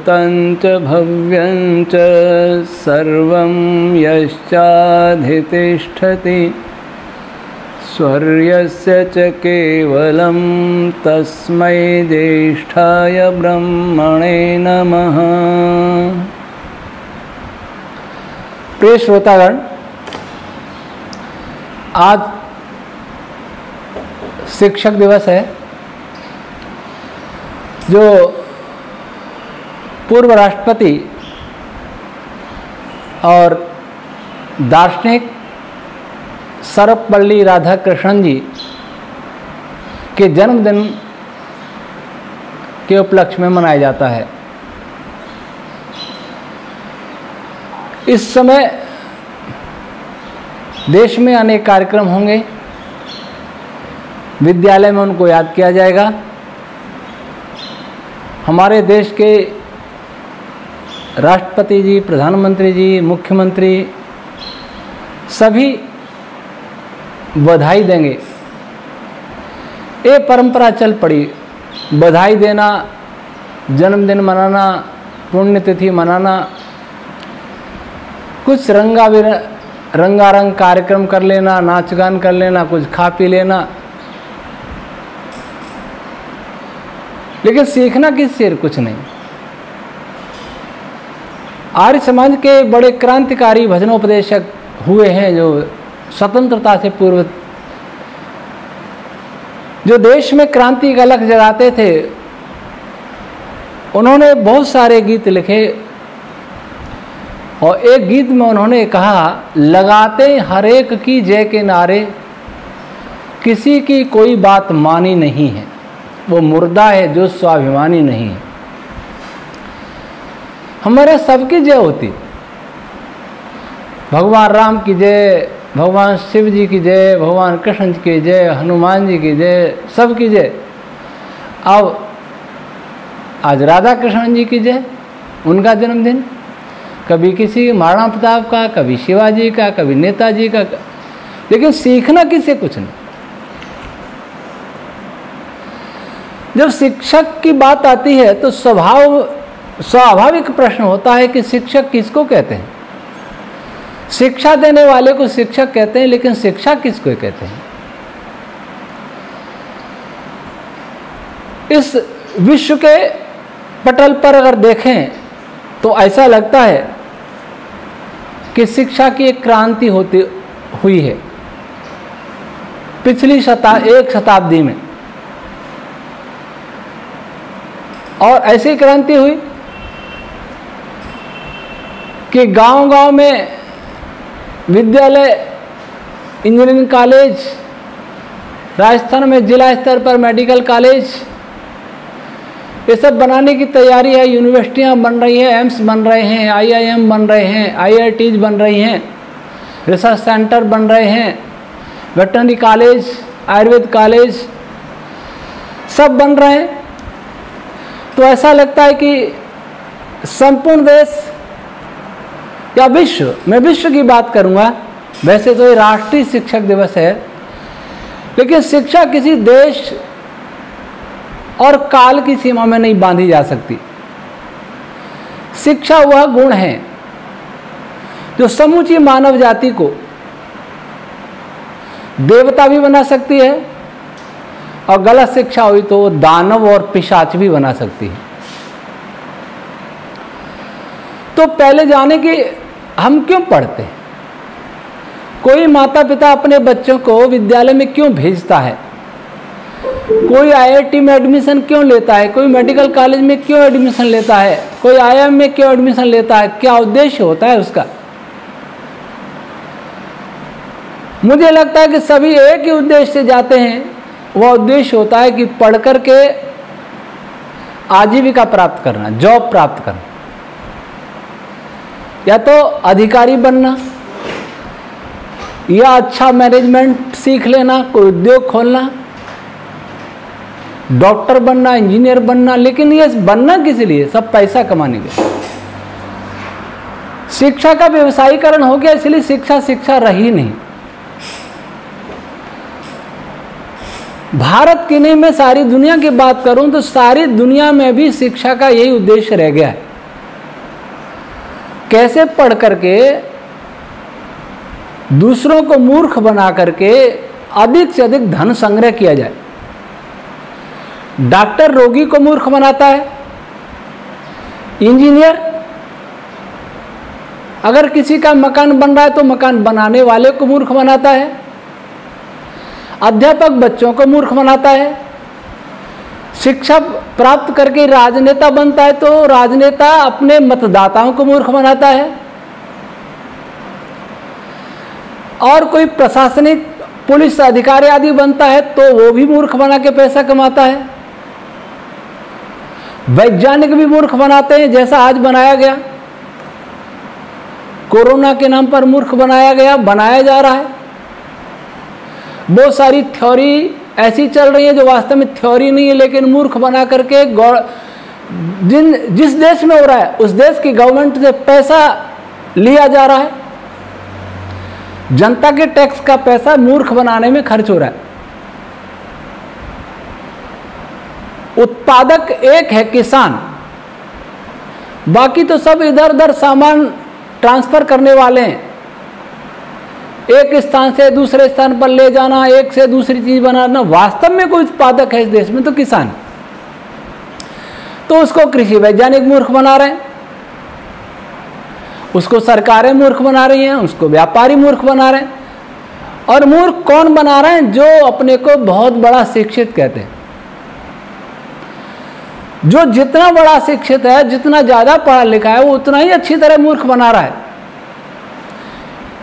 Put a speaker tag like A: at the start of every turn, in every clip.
A: भूतं च भव्यं च सर्वं यश्चाधितिष्ठति स्वर्यस्य च केवलं तस्मै ज्येष्ठाय ब्रह्मणे नमः। प्रिय श्रोतागण, आज शिक्षक दिवस है, जो पूर्व राष्ट्रपति और दार्शनिक सर्वपल्ली राधाकृष्णन जी के जन्मदिन के उपलक्ष्य में मनाया जाता है। इस समय देश में अनेक कार्यक्रम होंगे, विद्यालय में उनको याद किया जाएगा। हमारे देश के राष्ट्रपति जी, प्रधानमंत्री जी, मुख्यमंत्री सभी बधाई देंगे। ये परंपरा चल पड़ी, बधाई देना, जन्मदिन मनाना, पुण्यतिथि मनाना, कुछ रंगारंग कार्यक्रम कर लेना, नाच गान कर लेना, कुछ खा पी लेना, लेकिन सीखना किससे? कुछ नहीं। आर्य समाज के बड़े क्रांतिकारी भजनोपदेशक हुए हैं, जो स्वतंत्रता से पूर्व जो देश में क्रांति का लक्ष्य जगाते थे, उन्होंने बहुत सारे गीत लिखे और एक गीत में उन्होंने कहा, लगाते हर एक की जय के नारे, किसी की कोई बात मानी नहीं है, वो मुर्दा है जो स्वाभिमानी नहीं है। हमारे सबकी जय होती, भगवान राम की जय, भगवान शिव जी की जय, भगवान कृष्ण जी की जय, हनुमान जी की जय, सबकी जय। अब आज राधा कृष्ण जी की जय, उनका जन्मदिन, कभी किसी महाराणा प्रताप का, कभी शिवाजी का, कभी नेताजी का, लेकिन सीखना किसे? कुछ नहीं। जब शिक्षक की बात आती है तो स्वाभाविक प्रश्न होता है कि शिक्षक किसको कहते हैं? शिक्षा देने वाले को शिक्षक कहते हैं, लेकिन शिक्षा किसको कहते हैं? इस विश्व के पटल पर अगर देखें तो ऐसा लगता है कि शिक्षा की एक क्रांति हुई है पिछली एक शताब्दी में, और ऐसी क्रांति हुई कि गांव-गांव में विद्यालय, इंजीनियरिंग कॉलेज, राजस्थान में जिला स्तर पर मेडिकल कॉलेज, ये सब बनाने की तैयारी है। यूनिवर्सिटियां बन रही हैं, एम्स बन रहे हैं, IIM बन रहे हैं, IITs बन रही हैं, रिसर्च सेंटर बन रहे हैं, वेटरनरी कॉलेज, आयुर्वेद कॉलेज सब बन रहे हैं। तो ऐसा लगता है कि संपूर्ण देश या विश्व, मैं विश्व की बात करूंगा, वैसे तो ये राष्ट्रीय शिक्षक दिवस है, लेकिन शिक्षा किसी देश और काल की सीमा में नहीं बांधी जा सकती। शिक्षा वह गुण है जो समूची मानव जाति को देवता भी बना सकती है, और गलत शिक्षा हुई तो दानव और पिशाच भी बना सकती है। तो पहले जाने की हम क्यों पढ़ते हैं? कोई माता पिता अपने बच्चों को विद्यालय में क्यों भेजता है? कोई IIT में एडमिशन क्यों लेता है? कोई मेडिकल कॉलेज में क्यों एडमिशन लेता है? कोई IIM में क्यों एडमिशन लेता है? क्या उद्देश्य होता है उसका? मुझे लगता है कि सभी एक ही उद्देश्य से जाते हैं। वह उद्देश्य होता है कि पढ़ करके आजीविका प्राप्त करना, जॉब प्राप्त करना, या तो अधिकारी बनना, या अच्छा मैनेजमेंट सीख लेना, कोई उद्योग खोलना, डॉक्टर बनना, इंजीनियर बनना। लेकिन ये बनना किस लिए? सब पैसा कमाने के लिए। शिक्षा का व्यवसायीकरण हो गया, इसलिए शिक्षा रही नहीं। भारत की नहीं, मैं सारी दुनिया की बात करूं तो सारी दुनिया में भी शिक्षा का यही उद्देश्य रह गया है कैसे पढ़ करके दूसरों को मूर्ख बना करके अधिक से अधिक धन संग्रह किया जाए। डॉक्टर रोगी को मूर्ख बनाता है, इंजीनियर अगर किसी का मकान बन रहा है तो मकान बनाने वाले को मूर्ख बनाता है, अध्यापक बच्चों को मूर्ख बनाता है, शिक्षा प्राप्त करके राजनेता बनता है तो राजनेता अपने मतदाताओं को मूर्ख बनाता है, और कोई प्रशासनिक पुलिस अधिकारी आदि बनता है तो वो भी मूर्ख बना के पैसा कमाता है। वैज्ञानिक भी मूर्ख बनाते हैं, जैसा आज बनाया गया, कोरोना के नाम पर मूर्ख बनाया जा रहा है। बहुत सारी थ्योरी ऐसी चल रही है जो वास्तव में थ्योरी नहीं है, लेकिन मूर्ख बना करके जिस देश में हो रहा है उस देश की गवर्नमेंट से पैसा लिया जा रहा है, जनता के टैक्स का पैसा मूर्ख बनाने में खर्च हो रहा है। उत्पादक एक है किसान, बाकी तो सब इधर उधर सामान ट्रांसफर करने वाले हैं, एक स्थान से दूसरे स्थान पर ले जाना, एक से दूसरी चीज बनाना। वास्तव में कोई उत्पादक है इस देश में तो किसान। तो उसको कृषि वैज्ञानिक मूर्ख बना रहे हैं, उसको सरकारें मूर्ख बना रही हैं, उसको व्यापारी मूर्ख बना रहे हैं। और मूर्ख कौन बना रहे हैं? जो अपने को बहुत बड़ा शिक्षित कहते हैं। जो जितना बड़ा शिक्षित है, जितना ज्यादा पढ़ा लिखा है, वो उतना ही अच्छी तरह मूर्ख बना रहा है।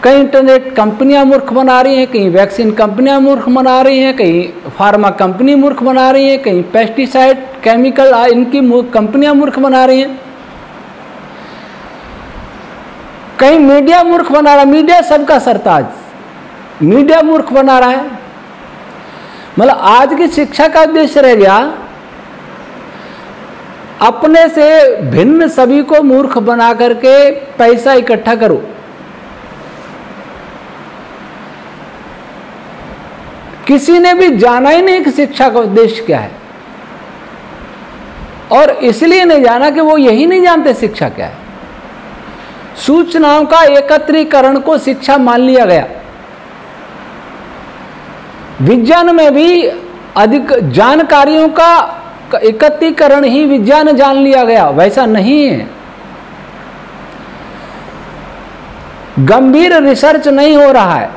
A: कई इंटरनेट कंपनियां मूर्ख बना रही हैं, कहीं वैक्सीन कंपनियां मूर्ख बना रही हैं, कहीं फार्मा कंपनी मूर्ख बना रही हैं, कहीं पेस्टिसाइड केमिकल इनकी कंपनियां मूर्ख बना रही हैं, कहीं मीडिया मूर्ख बना रहा है। मीडिया सबका सरताज, मीडिया मूर्ख बना रहा है। मतलब आज की शिक्षा का उद्देश्य रह गया अपने से भिन्न सभी को मूर्ख बना करके पैसा इकट्ठा करो। किसी ने भी जाना ही नहीं कि शिक्षा का उद्देश्य क्या है, और इसलिए नहीं जाना कि वो यही नहीं जानते शिक्षा क्या है। सूचनाओं का एकत्रीकरण को शिक्षा मान लिया गया। विज्ञान में भी अधिक जानकारियों का एकत्रीकरण ही विज्ञान जान लिया गया, वैसा नहीं है। गंभीर रिसर्च नहीं हो रहा है।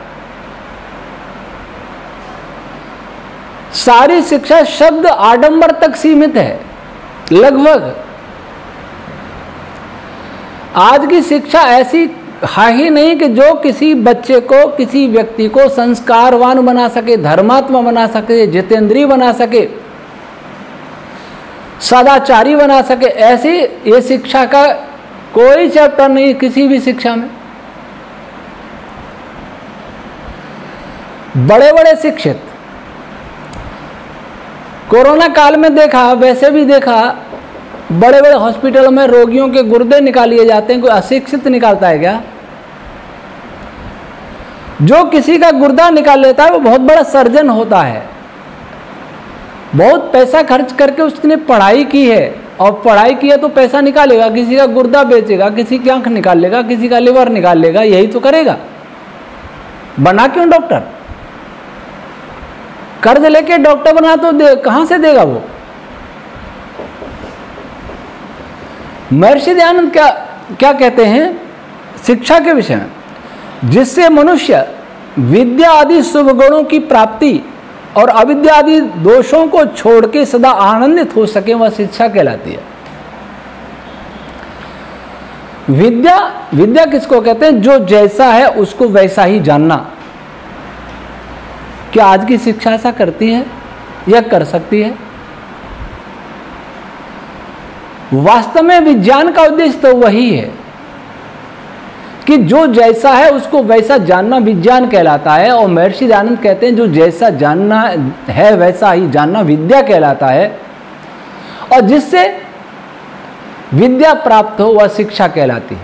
A: सारी शिक्षा शब्द आडंबर तक सीमित है लगभग। आज की शिक्षा ऐसी है ही नहीं कि जो किसी बच्चे को, किसी व्यक्ति को संस्कारवान बना सके, धर्मात्मा बना सके, जितेंद्रीय बना सके, सदाचारी बना सके। ऐसी ये शिक्षा का कोई चैप्टर नहीं किसी भी शिक्षा में। बड़े बड़े शिक्षित कोरोना काल में देखा, वैसे भी देखा, बड़े बड़े हॉस्पिटलों में रोगियों के गुर्दे निकाल लिए जाते हैं। कोई अशिक्षित निकालता है क्या? जो किसी का गुर्दा निकाल लेता है वो बहुत बड़ा सर्जन होता है। बहुत पैसा खर्च करके उसने पढ़ाई की है, और पढ़ाई की है तो पैसा निकालेगा, किसी का गुर्दा बेचेगा, किसी की आंख निकाल लेगा, किसी का लिवर निकाल लेगा, यही तो करेगा। बना क्यों डॉक्टर? कर्ज लेके डॉक्टर बना तो कहां से देगा वो? महर्षि दयानंद क्या कहते हैं शिक्षा के विषय में? जिससे मनुष्य विद्या आदि शुभ गुणों की प्राप्ति और अविद्या आदि दोषों को छोड़ के सदा आनंदित हो सके, वह शिक्षा कहलाती है। विद्या किसको कहते हैं? जो जैसा है उसको वैसा ही जानना। क्या आज की शिक्षा ऐसा करती है या कर सकती है? वास्तव में विज्ञान का उद्देश्य तो वही है कि जो जैसा है उसको वैसा जानना विज्ञान कहलाता है। और महर्षि दयानंद कहते हैं जो जैसा जानना है वैसा ही जानना विद्या कहलाता है, और जिससे विद्या प्राप्त हो वह शिक्षा कहलाती है।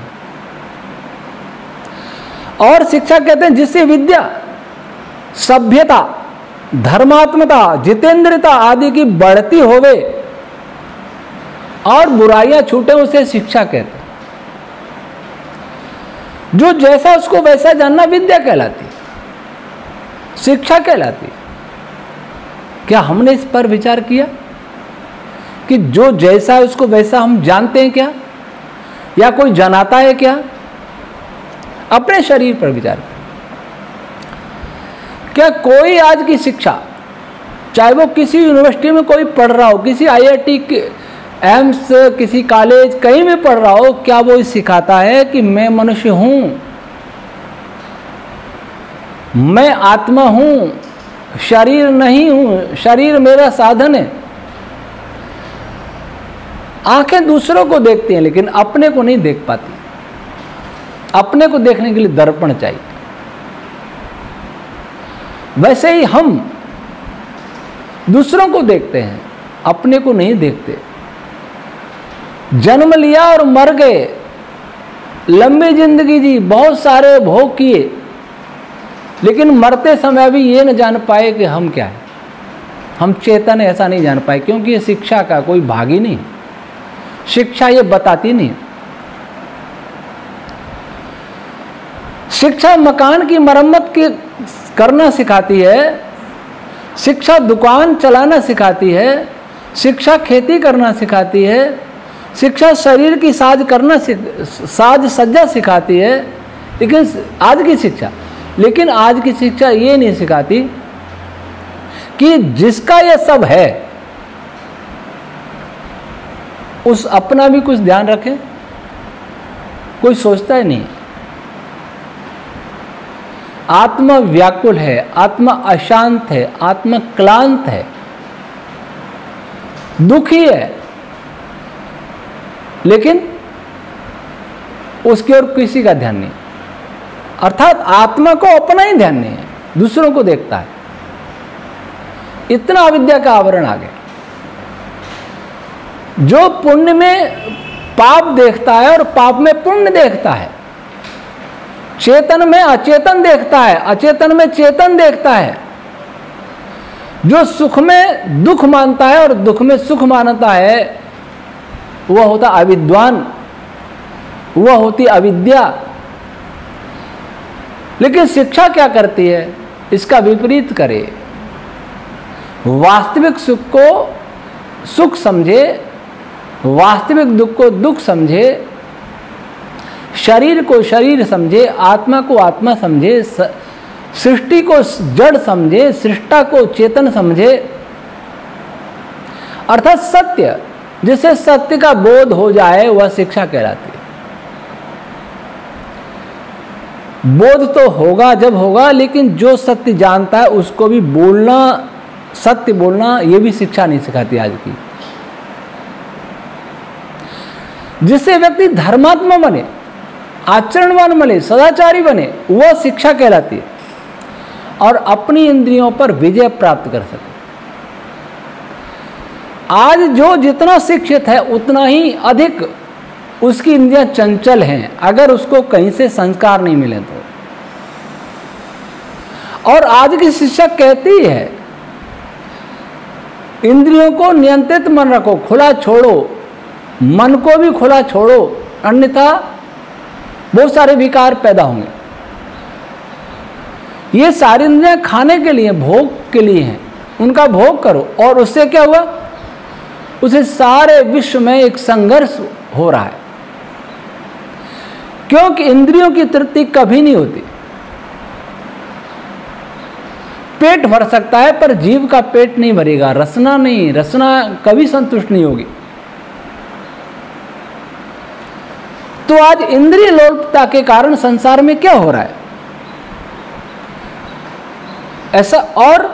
A: और शिक्षा कहते हैं जिससे विद्या, सभ्यता, धर्मात्मता, जितेंद्रियता आदि की बढ़ती होवे और बुराइयां छूटे, उसे शिक्षा कहते हैं। जो जैसा उसको वैसा जानना विद्या कहलाती, शिक्षा कहलाती। क्या हमने इस पर विचार किया कि जो जैसा है उसको वैसा हम जानते हैं क्या, या कोई जनाता है क्या? अपने शरीर पर विचार करें। क्या कोई आज की शिक्षा, चाहे वो किसी यूनिवर्सिटी में कोई पढ़ रहा हो, किसी IIT एम्स, किसी कॉलेज, कहीं भी पढ़ रहा हो, क्या वो सिखाता है कि मैं मनुष्य हूं, मैं आत्मा हूं, शरीर नहीं हूं, शरीर मेरा साधन है? आंखें दूसरों को देखती हैं लेकिन अपने को नहीं देख पाती। अपने को देखने के लिए दर्पण चाहिए। वैसे ही हम दूसरों को देखते हैं, अपने को नहीं देखते। जन्म लिया और मर गए, लंबी जिंदगी जी, बहुत सारे भोग किए, लेकिन मरते समय भी ये न जान पाए कि हम क्या है, हम चेतन है, ऐसा नहीं जान पाए, क्योंकि ये शिक्षा का कोई भाग ही नहीं। शिक्षा ये बताती नहीं। शिक्षा मकान की मरम्मत की करना सिखाती है, शिक्षा दुकान चलाना सिखाती है, शिक्षा खेती करना सिखाती है, शिक्षा शरीर की साज सज्जा सिखाती है। लेकिन आज की शिक्षा ये नहीं सिखाती कि जिसका ये सब है उस अपना भी कुछ ध्यान रखे। कोई सोचता ही नहीं। आत्मा व्याकुल है, आत्मा अशांत है, आत्मा क्लांत है, दुखी है, लेकिन उसकी ओर किसी का ध्यान नहीं। अर्थात आत्मा को अपना ही ध्यान नहीं है, दूसरों को देखता है। इतना अविद्या का आवरण आ गया। जो पुण्य में पाप देखता है और पाप में पुण्य देखता है, चेतन में अचेतन देखता है, अचेतन में चेतन देखता है, जो सुख में दुख मानता है और दुख में सुख मानता है, वह होता अविद्वान, वह होती अविद्या। लेकिन शिक्षा क्या करती है? इसका विपरीत करे। वास्तविक सुख को सुख समझे, वास्तविक दुख को दुख समझे, शरीर को शरीर समझे, आत्मा को आत्मा समझे, सृष्टि को जड़ समझे, सृष्टा को चेतन समझे। अर्थात सत्य, जिसे सत्य का बोध हो जाए, वह शिक्षा कहलाती है। बोध तो होगा जब होगा, लेकिन जो सत्य जानता है उसको भी बोलना, सत्य बोलना, यह भी शिक्षा नहीं सिखाती आज की। जिससे व्यक्ति धर्मात्मा बने, आचरणवान बने, सदाचारी बने, वह शिक्षा कहलाती है और अपनी इंद्रियों पर विजय प्राप्त कर सके। आज जो जितना शिक्षित है उतना ही अधिक उसकी इंद्रियां चंचल हैं, अगर उसको कहीं से संस्कार नहीं मिले तो। और आज की शिक्षा कहती है इंद्रियों को नियंत्रित मन रखो, खुला छोड़ो, मन को भी खुला छोड़ो, अन्यथा बहुत सारे विकार पैदा होंगे। ये सारी इंद्रियां खाने के लिए, भोग के लिए हैं, उनका भोग करो। और उससे क्या हुआ? उसे सारे विश्व में एक संघर्ष हो रहा है, क्योंकि इंद्रियों की तृप्ति कभी नहीं होती। पेट भर सकता है पर जीव का पेट नहीं भरेगा, रसना नहीं, रसना कभी संतुष्ट नहीं होगी। तो आज इंद्रिय लोलुपता के कारण संसार में क्या हो रहा है ऐसा? और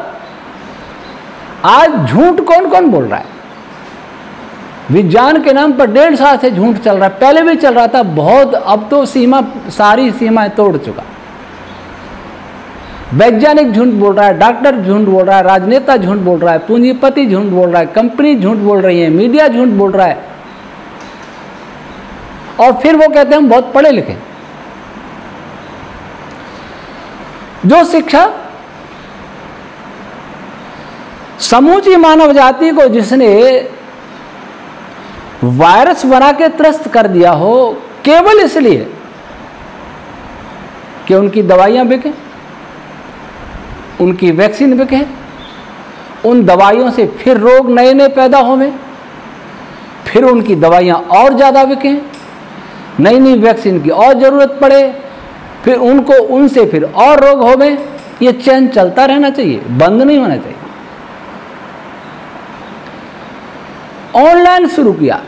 A: आज झूठ कौन कौन बोल रहा है? विज्ञान के नाम पर 1.5 साल से झूठ चल रहा है, पहले भी चल रहा था बहुत, अब तो सारी सीमाएं तोड़ चुका। वैज्ञानिक झूठ बोल रहा है, डॉक्टर झूठ बोल रहा है, राजनेता झूठ बोल रहा है, पूंजीपति झूठ बोल रहा है, कंपनी झूठ बोल रही है, मीडिया झूठ बोल रहा है, और फिर वो कहते हैं हम बहुत पढ़े लिखे। जो शिक्षा समूची मानव जाति को जिसने वायरस बना के त्रस्त कर दिया हो, केवल इसलिए कि उनकी दवाइयाँ बिकें, उनकी वैक्सीन बिके, उन दवाइयों से फिर रोग नए नए पैदा होवे, फिर उनकी दवाइयाँ और ज़्यादा बिकें, नई नई वैक्सीन की और ज़रूरत पड़े, फिर उनको उनसे फिर और रोग होवे। ये चैन चलता रहना चाहिए, बंद नहीं होना चाहिए। ऑनलाइन शुरू किया,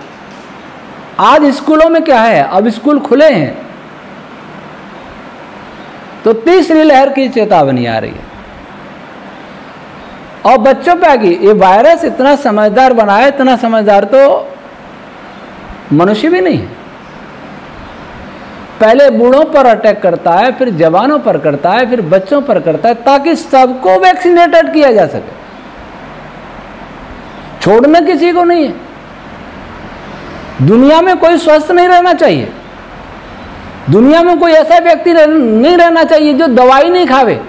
A: आज स्कूलों में क्या है, अब स्कूल खुले हैं तो तीसरी लहर की चेतावनी आ रही है और बच्चों पे आ गई। ये वायरस इतना समझदार बना है, इतना समझदार तो मनुष्य भी नहीं है। पहले बूढ़ों पर अटैक करता है, फिर जवानों पर करता है, फिर बच्चों पर करता है, ताकि सबको वैक्सीनेटेड किया जा सके। छोड़ना किसी को नहीं है। दुनिया में कोई स्वस्थ नहीं रहना चाहिए, दुनिया में कोई ऐसा व्यक्ति नहीं रहना चाहिए जो दवाई नहीं खावे।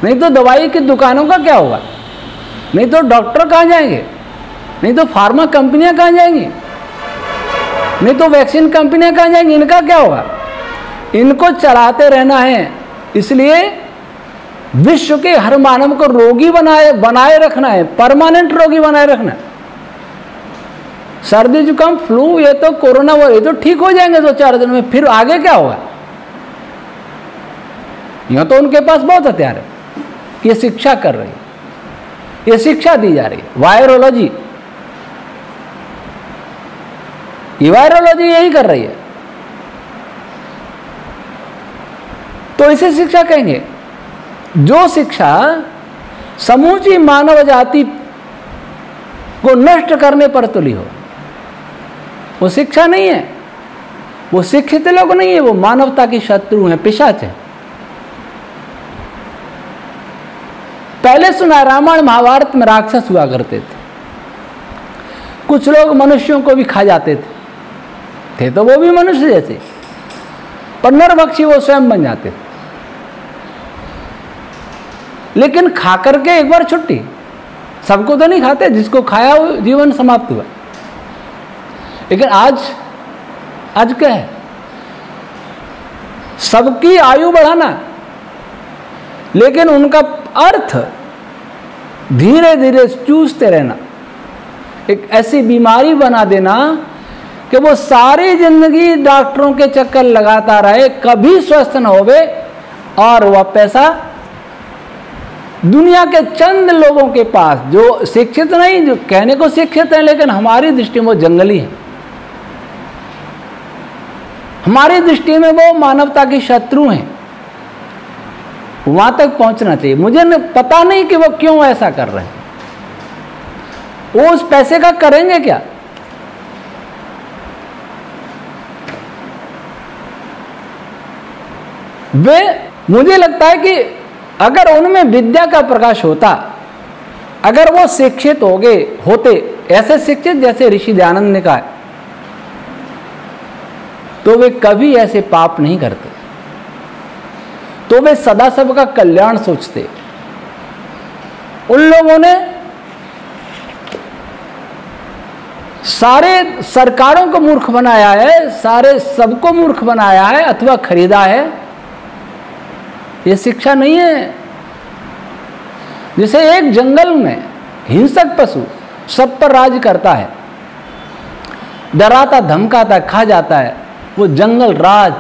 A: नहीं तो दवाई की दुकानों का क्या होगा, नहीं तो डॉक्टर कहाँ जाएंगे, नहीं तो फार्मा कंपनियां कहाँ जाएंगी, नहीं तो वैक्सीन कंपनियां कहाँ जाएंगी, इनका क्या होगा। इनको चलाते रहना है, इसलिए विश्व के हर मानव को रोगी बनाए रखना है, परमानेंट रोगी बनाए रखना है। सर्दी जुकाम फ्लू, ये तो कोरोना ये तो ठीक हो जाएंगे 2-4 दिन में, फिर आगे क्या होगा। यहां तो उनके पास बहुत हथियार है, ये शिक्षा कर रही है, ये शिक्षा दी जा रही है। वायरोलॉजी, ये वायरोलॉजी यही कर रही है, तो इसे शिक्षा कहेंगे। जो शिक्षा समूची मानव जाति को नष्ट करने पर तुली हो, वो शिक्षा नहीं है, वो शिक्षित लोग नहीं है, वो मानवता की शत्रु हैं, पिशाच हैं। पहले सुना, रामायण महाभारत में राक्षस हुआ करते थे, कुछ लोग मनुष्यों को भी खा जाते थे तो वो भी मनुष्य जैसे, पर नरभक्षी वो स्वयं बन जाते थे। लेकिन खा करके एक बार छुट्टी, सबको तो नहीं खाते, जिसको खाया वो जीवन समाप्त हुआ। लेकिन आज क्या है, सबकी आयु बढ़ाना, लेकिन उनका अर्थ धीरे धीरे चूसते रहना, एक ऐसी बीमारी बना देना कि वो सारी जिंदगी डॉक्टरों के चक्कर लगाता रहे, कभी स्वस्थ न होवे, और वह पैसा दुनिया के चंद लोगों के पास, जो शिक्षित नहीं, जो कहने को शिक्षित है लेकिन हमारी दृष्टि में वो जंगली है, हमारी दृष्टि में वो मानवता की शत्रु हैं, वहां तक पहुंचना चाहिए। मुझे पता नहीं कि वो क्यों ऐसा कर रहे हैं, वो उस पैसे का करेंगे क्या। वे, मुझे लगता है कि अगर उनमें विद्या का प्रकाश होता, अगर वो शिक्षित होते ऐसे शिक्षित जैसे ऋषि दयानंद ने कहा, तो वे कभी ऐसे पाप नहीं करते, तो वे सदा सबका कल्याण सोचते। उन लोगों ने सारे सरकारों को मूर्ख बनाया है, सारे सबको मूर्ख बनाया है अथवा खरीदा है। ये शिक्षा नहीं है। जैसे एक जंगल में हिंसक पशु सब पर राज करता है, डराता धमकाता खा जाता है, वो जंगल राज,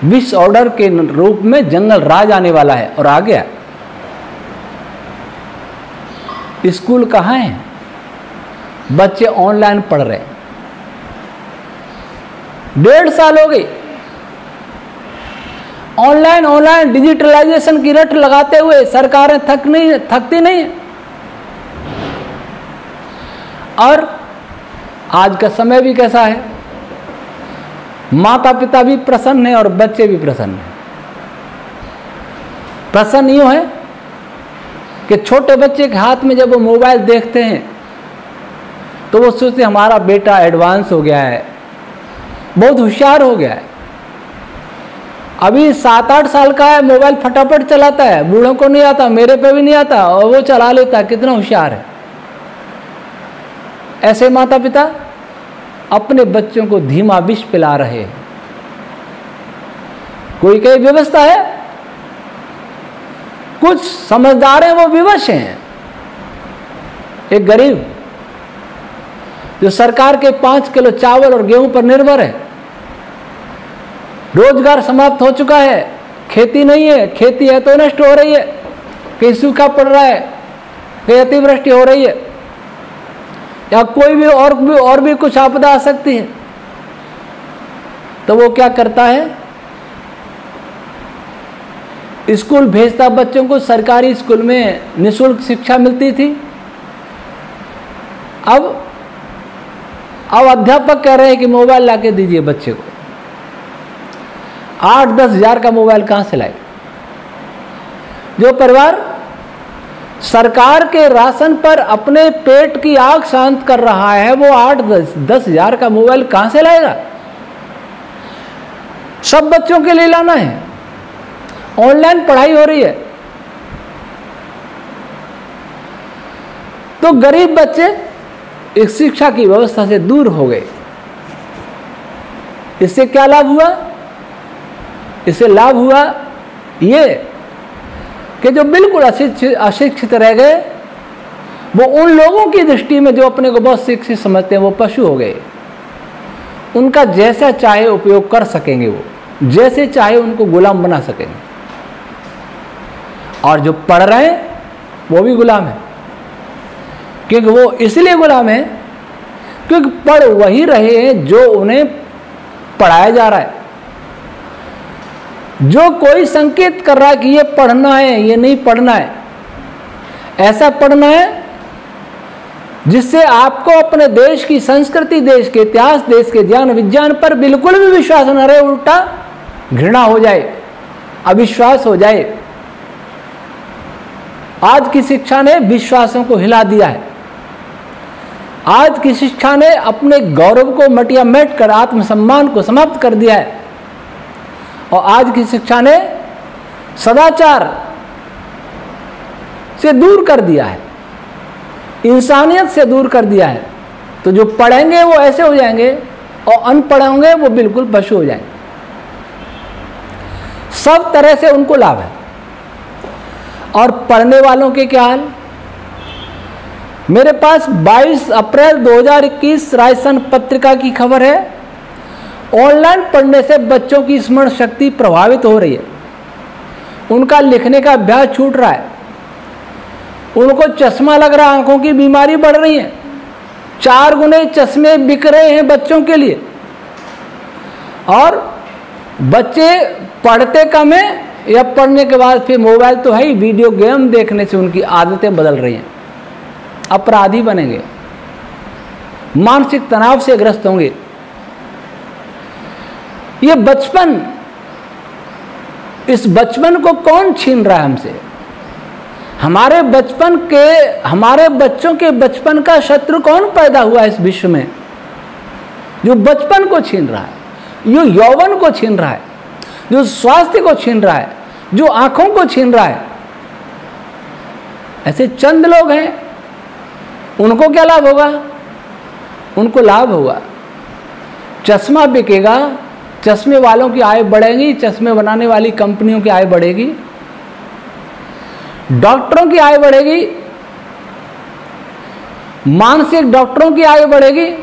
A: विश्व ऑर्डर के रूप में जंगल राज आने वाला है और आ गया। स्कूल कहाँ है, बच्चे ऑनलाइन पढ़ रहे हैं, 1.5 साल हो गई ऑनलाइन डिजिटलाइजेशन की रट लगाते हुए सरकारें थकती नहीं। और आज का समय भी कैसा है, माता पिता भी प्रसन्न है और बच्चे भी प्रसन्न हैं। प्रसन्न यूं है कि छोटे बच्चे के हाथ में जब वो मोबाइल देखते हैं तो वो सोचते हमारा बेटा एडवांस हो गया है, बहुत होशियार हो गया है। अभी 7-8 साल का है, मोबाइल फटाफट चलाता है, बूढ़ों को नहीं आता, मेरे पे भी नहीं आता, और वो चला लेता है, कितना होशियार है। ऐसे माता पिता अपने बच्चों को धीमा विष पिला रहे हैं। कोई कहीं व्यवस्था है, कुछ समझदार हैं वो विवश हैं। एक गरीब जो सरकार के 5 किलो चावल और गेहूं पर निर्भर है, रोजगार समाप्त हो चुका है, खेती नहीं है, खेती है तो नष्ट हो रही है, कहीं सूखा पड़ रहा है, कहीं अतिवृष्टि हो रही है, या कोई भी और भी कुछ आपदा आ सकती है, तो वो क्या करता है, स्कूल भेजता बच्चों को। सरकारी स्कूल में निःशुल्क शिक्षा मिलती थी। अब अध्यापक कह रहे हैं कि मोबाइल लाके दीजिए बच्चे को। 8-10 हजार का मोबाइल कहां से लाए? जो परिवार सरकार के राशन पर अपने पेट की आग शांत कर रहा है, वो 8-10 हजार का मोबाइल कहां से लाएगा? सब बच्चों के लिए लाना है। ऑनलाइन पढ़ाई हो रही है, तो गरीब बच्चे इस शिक्षा की व्यवस्था से दूर हो गए। इससे क्या लाभ हुआ? इससे लाभ हुआ ये कि जो बिल्कुल अशिक्षित रह गए, वो उन लोगों की दृष्टि में जो अपने को बहुत शिक्षित समझते हैं, वो पशु हो गए। उनका जैसा चाहे उपयोग कर सकेंगे, वो जैसे चाहे उनको गुलाम बना सकेंगे। और जो पढ़ रहे हैं वो भी गुलाम है, क्योंकि वो इसलिए गुलाम है क्योंकि पढ़ वही रहे हैं जो उन्हें पढ़ाया जा रहा है। जो कोई संकेत कर रहा है कि ये पढ़ना है, ये नहीं पढ़ना है, ऐसा पढ़ना है जिससे आपको अपने देश की संस्कृति, देश के इतिहास, देश के ज्ञान विज्ञान पर बिल्कुल भी विश्वास न रहे, उल्टा घृणा हो जाए, अविश्वास हो जाए। आज की शिक्षा ने विश्वासों को हिला दिया है। आज की शिक्षा ने अपने गौरव को मटिया मेट कर आत्मसम्मान को समाप्त कर दिया है। और आज की शिक्षा ने सदाचार से दूर कर दिया है, इंसानियत से दूर कर दिया है। तो जो पढ़ेंगे वो ऐसे हो जाएंगे और अनपढ़ होंगे वो बिल्कुल पशु हो जाएंगे। सब तरह से उनको लाभ है। और पढ़ने वालों के क्या हाल? मेरे पास 22 अप्रैल 2021 राजस्थान पत्रिका की खबर है। ऑनलाइन पढ़ने से बच्चों की स्मरण शक्ति प्रभावित हो रही है, उनका लिखने का अभ्यास छूट रहा है, उनको चश्मा लग रहा है, आंखों की बीमारी बढ़ रही है, 4 गुने चश्मे बिक रहे हैं बच्चों के लिए। और बच्चे पढ़ते कम है या पढ़ने के बाद फिर मोबाइल तो है ही, वीडियो गेम देखने से उनकी आदतें बदल रही हैं, अपराधी बनेंगे, मानसिक तनाव से ग्रस्त होंगे। ये बचपन, इस बचपन को कौन छीन रहा है हमसे? हमारे बच्चों के बचपन का शत्रु कौन पैदा हुआ इस विश्व में, जो बचपन को छीन रहा है, जो यौवन को छीन रहा है, जो स्वास्थ्य को छीन रहा है, जो आंखों को छीन रहा है। ऐसे चंद लोग हैं, उनको क्या लाभ होगा? उनको लाभ होगा, चश्मा बिकेगा, चश्मे वालों की आय बढ़ेगी, चश्मे बनाने वाली कंपनियों की आय बढ़ेगी, डॉक्टरों की आय बढ़ेगी, मानसिक डॉक्टरों की आय बढ़ेगी,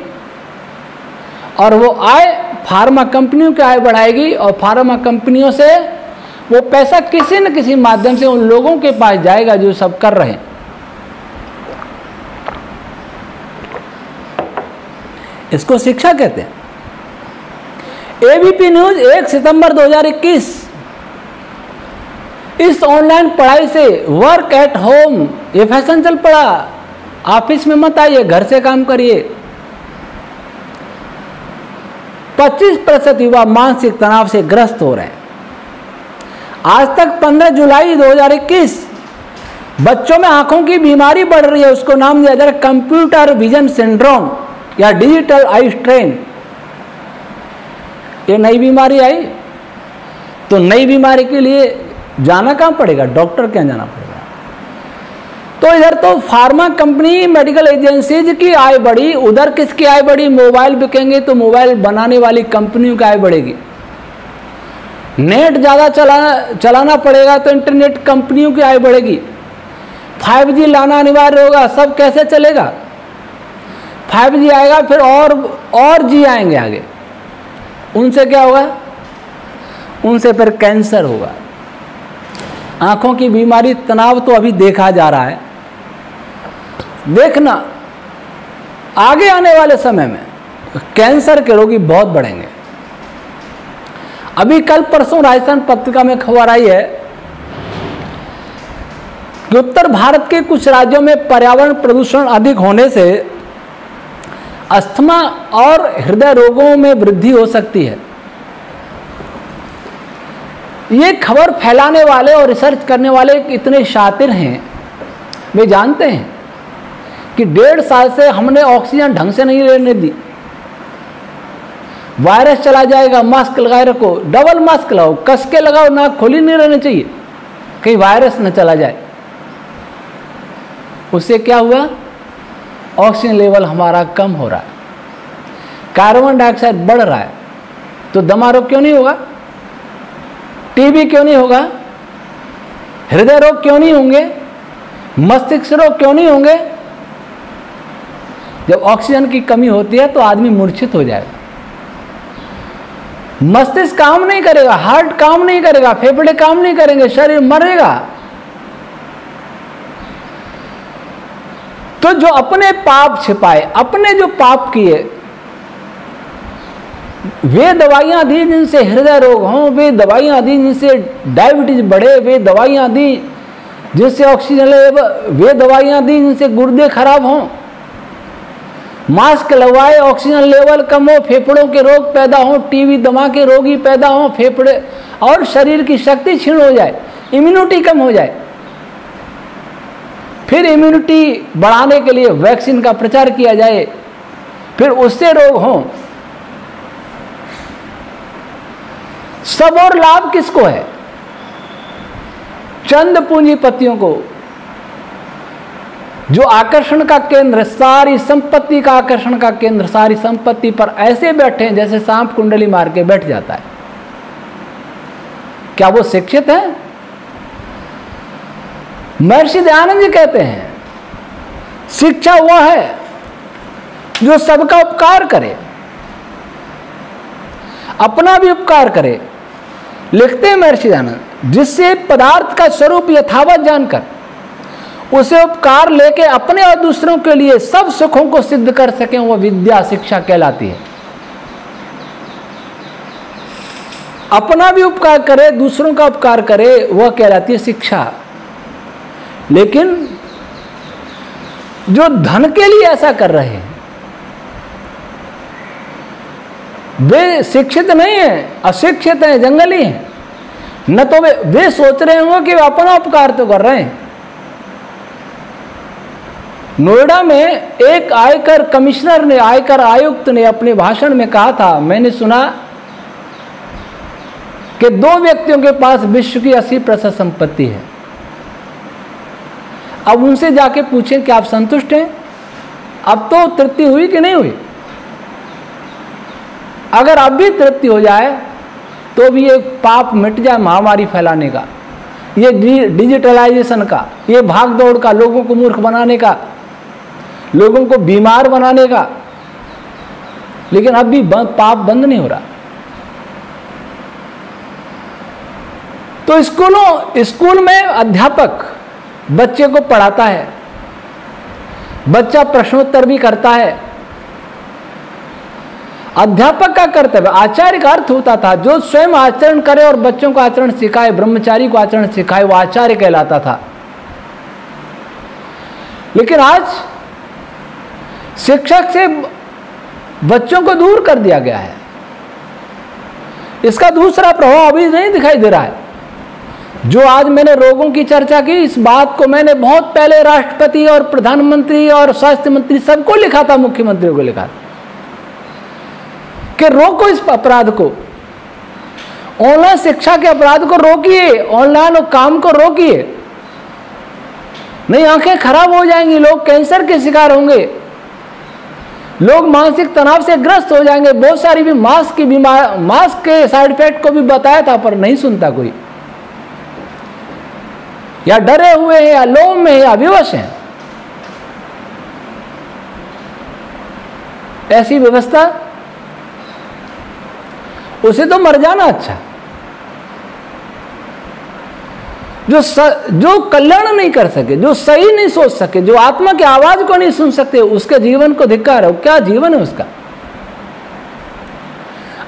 A: और वो आय फार्मा कंपनियों की आय बढ़ाएगी। और फार्मा कंपनियों से वो पैसा किसी न किसी माध्यम से उन लोगों के पास जाएगा जो सब कर रहे हैं। इसको शिक्षा कहते हैं। एबीपी न्यूज 1 सितंबर 2021, इस ऑनलाइन पढ़ाई से वर्क एट होम ये फैशन चल पड़ा। ऑफिस में मत आइए, घर से काम करिए। 25% युवा मानसिक तनाव से ग्रस्त हो रहे हैं। आज तक 15 जुलाई 2021 बच्चों में आंखों की बीमारी बढ़ रही है, उसको नाम दिया जा रहा है कंप्यूटर विजन सिंड्रोम या डिजिटल आई स्ट्रेन। ये नई बीमारी आई, तो नई बीमारी के लिए जाना कहाँ पड़ेगा? डॉक्टर के यहाँ जाना पड़ेगा। तो इधर तो फार्मा कंपनी, मेडिकल एजेंसीज की आय बढ़ी, उधर किसकी आय बढ़ी? मोबाइल बिकेंगे तो मोबाइल बनाने वाली कंपनियों की आय बढ़ेगी। नेट ज़्यादा चलाना पड़ेगा तो इंटरनेट कंपनियों की आय बढ़ेगी। 5G लाना अनिवार्य होगा, सब कैसे चलेगा? 5G आएगा फिर और जी आएंगे आगे, उनसे क्या होगा? उनसे फिर कैंसर होगा। आंखों की बीमारी, तनाव तो अभी देखा जा रहा है। देखना आगे आने वाले समय में कैंसर के रोगी बहुत बढ़ेंगे। अभी कल परसों राजस्थान पत्रिका में खबर आई है कि उत्तर भारत के कुछ राज्यों में पर्यावरण प्रदूषण अधिक होने से अस्थमा और हृदय रोगों में वृद्धि हो सकती है। ये खबर फैलाने वाले और रिसर्च करने वाले इतने शातिर हैं, वे जानते हैं कि 1.5 साल से हमने ऑक्सीजन ढंग से नहीं लेने दी। वायरस चला जाएगा, मास्क लगाए रखो, डबल मास्क लगाओ, कस के लगाओ, नाक खुली नहीं रहनी चाहिए कहीं वायरस न चला जाए। उससे क्या हुआ? ऑक्सीजन लेवल हमारा कम हो रहा है, कार्बन डाइऑक्साइड बढ़ रहा है। तो दमा रोग क्यों नहीं होगा? टीबी क्यों नहीं होगा? हृदय रोग क्यों नहीं होंगे? मस्तिष्क रोग क्यों नहीं होंगे? जब ऑक्सीजन की कमी होती है तो आदमी मूर्छित हो जाएगा, मस्तिष्क काम नहीं करेगा, हार्ट काम नहीं करेगा, फेफड़े काम नहीं करेंगे, शरीर मरेगा। तो जो अपने पाप छिपाए, अपने जो पाप किए, वे दवाइयां दी जिनसे हृदय रोग हों, वे दवाइयां दी जिनसे डायबिटीज बढ़े, वे दवाइयां दी जिनसे ऑक्सीजन लेवल, वे दवाइयां दी जिनसे गुर्दे खराब हों। मास्क लगवाए, ऑक्सीजन लेवल कम हो, फेफड़ों के रोग पैदा हो, टीबी दमा के रोगी पैदा हो, फेफड़े और शरीर की शक्ति क्षीण हो जाए, इम्यूनिटी कम हो जाए। फिर इम्यूनिटी बढ़ाने के लिए वैक्सीन का प्रचार किया जाए, फिर उससे रोग हो। सब और लाभ किसको है? चंद पूंजीपतियों को, जो आकर्षण का केंद्र, सारी संपत्ति का आकर्षण का केंद्र, सारी संपत्ति पर ऐसे बैठे हैं जैसे सांप कुंडली मार के बैठ जाता है। क्या वो शिक्षित है? महर्षि दयानंद जी कहते हैं शिक्षा वह है जो सबका उपकार करे, अपना भी उपकार करे। लिखते हैं महर्षि दयानंद, जिससे पदार्थ का स्वरूप यथावत जानकर उसे उपकार लेके अपने और दूसरों के लिए सब सुखों को सिद्ध कर सकें, वह विद्या शिक्षा कहलाती है। अपना भी उपकार करे, दूसरों का उपकार करे, वह कहलाती है शिक्षा। लेकिन जो धन के लिए ऐसा कर रहे हैं वे शिक्षित नहीं है, अशिक्षित हैं, जंगली हैं। न तो वे सोच रहे होंगे कि वे अपना उपकार तो कर रहे हैं। नोएडा में एक आयकर कमिश्नर ने, आयकर आयुक्त ने अपने भाषण में कहा था, मैंने सुना कि 2 व्यक्तियों के पास विश्व की 80% संपत्ति है। अब उनसे जाके पूछें कि आप संतुष्ट हैं? अब तो तृप्ति हुई कि नहीं हुई? अगर अब भी तृप्ति हो जाए तो भी ये पाप मिट जाए महामारी फैलाने का, ये डिजिटलाइजेशन का, ये भाग दौड़ का, लोगों को मूर्ख बनाने का, लोगों को बीमार बनाने का। लेकिन अब भी पाप बंद नहीं हो रहा। तो स्कूल में अध्यापक बच्चे को पढ़ाता है, बच्चा प्रश्नोत्तर भी करता है। अध्यापक का कर्तव्य, आचार्य का अर्थ होता था जो स्वयं आचरण करे और बच्चों को आचरण सिखाए, ब्रह्मचारी को आचरण सिखाए, वो आचार्य कहलाता था। लेकिन आज शिक्षक से बच्चों को दूर कर दिया गया है। इसका दूसरा प्रभाव अभी नहीं दिखाई दे रहा है। जो आज मैंने रोगों की चर्चा की, इस बात को मैंने बहुत पहले राष्ट्रपति और प्रधानमंत्री और स्वास्थ्य मंत्री सबको लिखा था, मुख्यमंत्रियों को लिखा था कि रोको इस अपराध को, ऑनलाइन शिक्षा के अपराध को रोकिए, ऑनलाइन काम को रोकिए, नहीं आंखें खराब हो जाएंगी, लोग कैंसर के शिकार होंगे। लोग मानसिक तनाव से ग्रस्त हो जाएंगे। बहुत सारी भी मास्क के साइड इफेक्ट को भी बताया था, पर नहीं सुनता कोई, या डरे हुए हैं, या लोभ में, या विवश हैं। ऐसी व्यवस्था, उसे तो मर जाना अच्छा। जो कल्याण नहीं कर सके, जो सही नहीं सोच सके, जो आत्मा की आवाज को नहीं सुन सकते, उसके जीवन को धिक्कार है। क्या जीवन है उसका?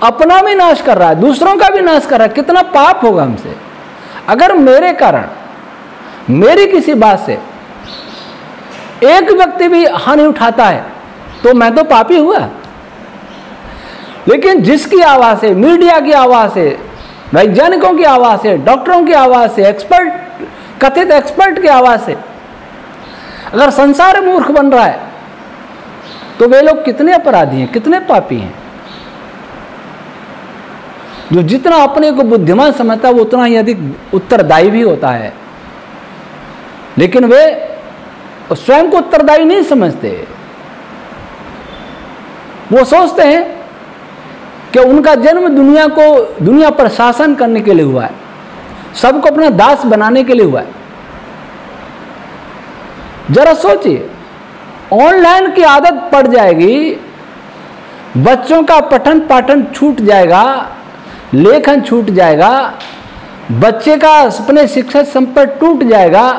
A: अपना भी नाश कर रहा है, दूसरों का भी नाश कर रहा है। कितना पाप होगा हमसे अगर मेरे कारण, मेरी किसी बात से एक व्यक्ति भी हानि उठाता है तो मैं तो पापी हुआ। लेकिन जिसकी आवाज से, मीडिया की आवाज से, वैज्ञानिकों की आवाज से, डॉक्टरों की आवाज से, कथित एक्सपर्ट की आवाज से अगर संसार मूर्ख बन रहा है तो वे लोग कितने अपराधी हैं, कितने पापी हैं। जो जितना अपने को बुद्धिमान समझता है वो उतना ही अधिक उत्तरदायी भी होता है, लेकिन वे स्वयं को उत्तरदायी नहीं समझते। वो सोचते हैं कि उनका जन्म दुनिया पर शासन करने के लिए हुआ है, सबको अपना दास बनाने के लिए हुआ है। जरा सोचिए, ऑनलाइन की आदत पड़ जाएगी, बच्चों का पठन पाठन छूट जाएगा, लेखन छूट जाएगा, बच्चे का अपने शिक्षा संपर्क टूट जाएगा,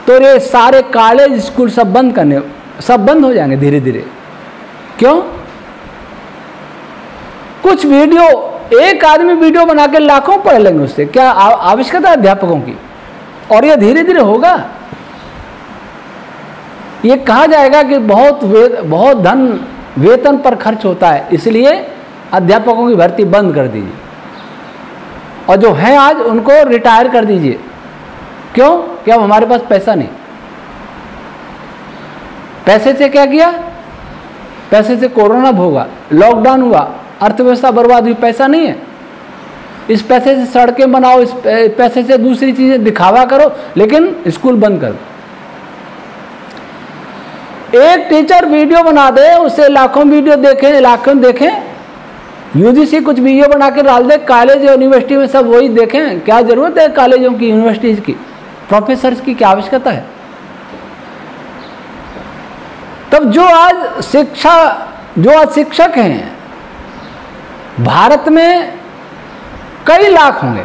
A: तो ये सारे कॉलेज स्कूल सब बंद हो जाएंगे धीरे धीरे। क्यों? कुछ वीडियो, एक आदमी वीडियो बना के लाखों पढ़ लेंगे उससे। क्या आवश्यकता है अध्यापकों की? और ये धीरे धीरे होगा। ये कहा जाएगा कि बहुत धन वेतन पर खर्च होता है, इसलिए अध्यापकों की भर्ती बंद कर दीजिए, और जो हैं आज उनको रिटायर कर दीजिए। क्यों? कि अब हमारे पास पैसा नहीं। पैसे से क्या किया? पैसे से कोरोना भोगा, लॉकडाउन हुआ, अर्थव्यवस्था बर्बाद हुई। पैसा नहीं है, इस पैसे से सड़कें बनाओ, इस पैसे से दूसरी चीजें दिखावा करो, लेकिन स्कूल बंद कर दो। एक टीचर वीडियो बना दे, उससे लाखों वीडियो देखें, यूजीसी कुछ वीडियो बना के डाल दे, कॉलेज यूनिवर्सिटी में सब वही देखें। क्या जरूरत है कॉलेजों की, यूनिवर्सिटीज की, प्रोफेसर्स की क्या आवश्यकता है? तब जो आज शिक्षक हैं भारत में कई लाख होंगे,